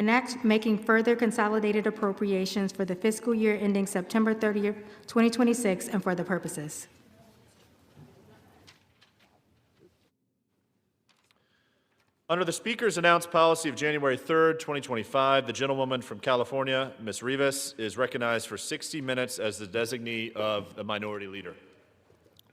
An act making further consolidated appropriations for the fiscal year ending September 30th, 2026, and for the purposes. Under the Speaker's announced policy of January 3rd, 2025, the gentlewoman from California, Ms. Rivas, is recognized for 60 minutes as the designee of the Minority Leader.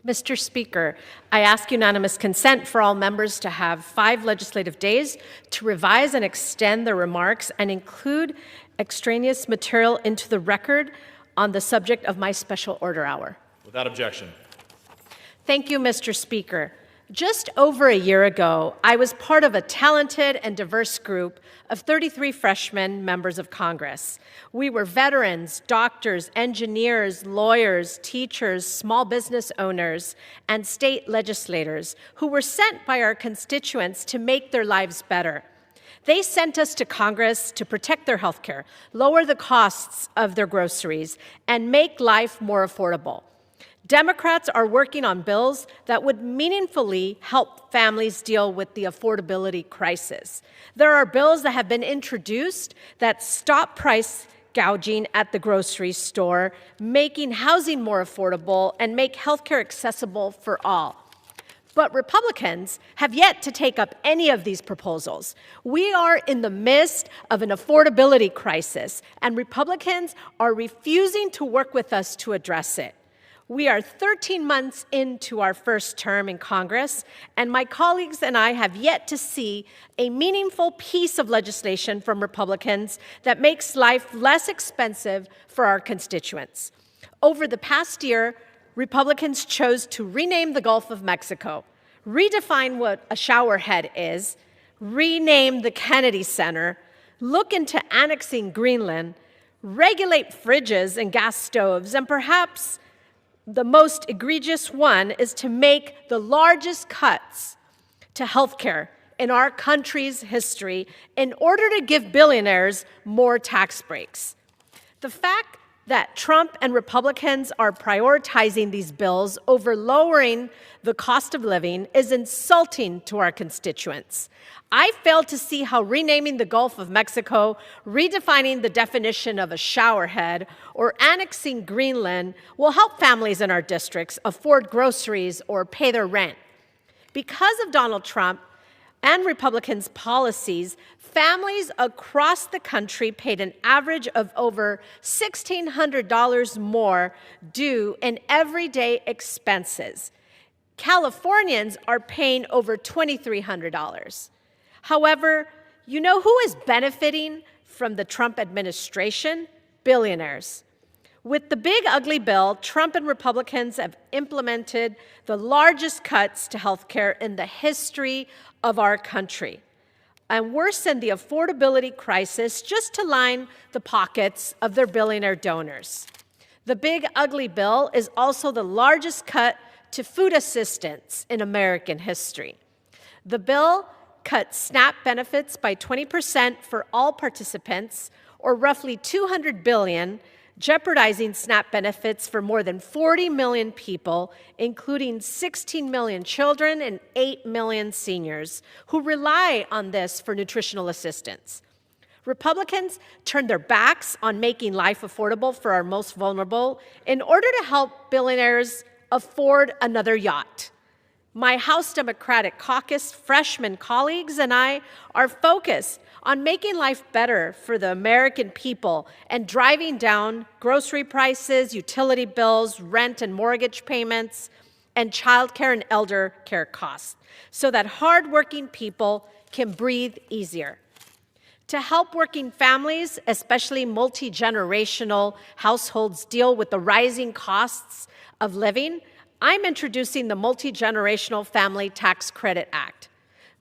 Mr. Speaker, I ask unanimous consent for all members to have 5 legislative days to revise and extend their remarks and include extraneous material into the record on the subject of my special order hour. Without objection. Thank you, Mr. Speaker. Just over a year ago, I was part of a talented and diverse group of 33 freshmen members of Congress. We were veterans, doctors, engineers, lawyers, teachers, small business owners, and state legislators who were sent by our constituents to make their lives better. They sent us to Congress to protect their health care, lower the costs of their groceries, and make life more affordable. Democrats are working on bills that would meaningfully help families deal with the affordability crisis. There are bills that have been introduced that stop price gouging at the grocery store, making housing more affordable, and make healthcare accessible for all. But Republicans have yet to take up any of these proposals. We are in the midst of an affordability crisis, and Republicans are refusing to work with us to address it. We are 13 months into our first term in Congress, and my colleagues and I have yet to see a meaningful piece of legislation from Republicans that makes life less expensive for our constituents. Over the past year, Republicans chose to rename the Gulf of Mexico, redefine what a showerhead is, rename the Kennedy Center, look into annexing Greenland, regulate fridges and gas stoves, and perhaps the most egregious one is to make the largest cuts to healthcare in our country's history in order to give billionaires more tax breaks. The fact that Trump and Republicans are prioritizing these bills over lowering the cost of living is insulting to our constituents. I fail to see how renaming the Gulf of Mexico, redefining the definition of a showerhead, or annexing Greenland will help families in our districts afford groceries or pay their rent. Because of Donald Trump and Republicans' policies, families across the country paid an average of over $1,600 more due in everyday expenses. Californians are paying over $2,300. However, you know who is benefiting from the Trump administration? Billionaires. With the big ugly bill, Trump and Republicans have implemented the largest cuts to health care in the history of our country and worsened the affordability crisis just to line the pockets of their billionaire donors. The big ugly bill is also the largest cut to food assistance in American history. The bill cut SNAP benefits by 20% for all participants, or roughly $200 billion, jeopardizing SNAP benefits for more than 40 million people, including 16 million children and 8 million seniors who rely on this for nutritional assistance. Republicans turned their backs on making life affordable for our most vulnerable in order to help billionaires afford another yacht. My House Democratic Caucus freshman colleagues and I are focused on making life better for the American people and driving down grocery prices, utility bills, rent and mortgage payments, and child care and elder care costs so that hardworking people can breathe easier. To help working families, especially multi-generational households, deal with the rising costs of living, I'm introducing the Multi-Generational Family Tax Credit Act.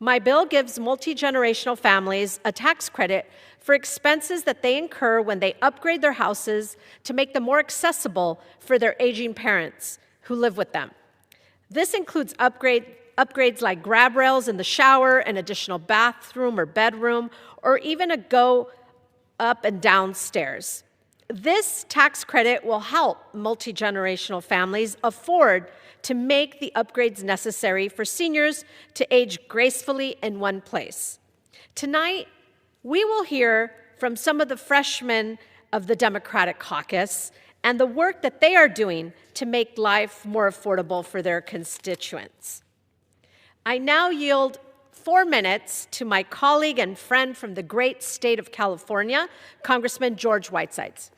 My bill gives multi-generational families a tax credit for expenses that they incur when they upgrade their houses to make them more accessible for their aging parents who live with them. This includes upgrades like grab rails in the shower, an additional bathroom or bedroom, or even a go up and down stairs. This tax credit will help multi-generational families afford to make the upgrades necessary for seniors to age gracefully in one place. Tonight, We will hear from some of the freshmen of the Democratic caucus and the work that they are doing to make life more affordable for their constituents. I now yield 4 minutes to my colleague and friend from the great state of California, Congressman George Whitesides.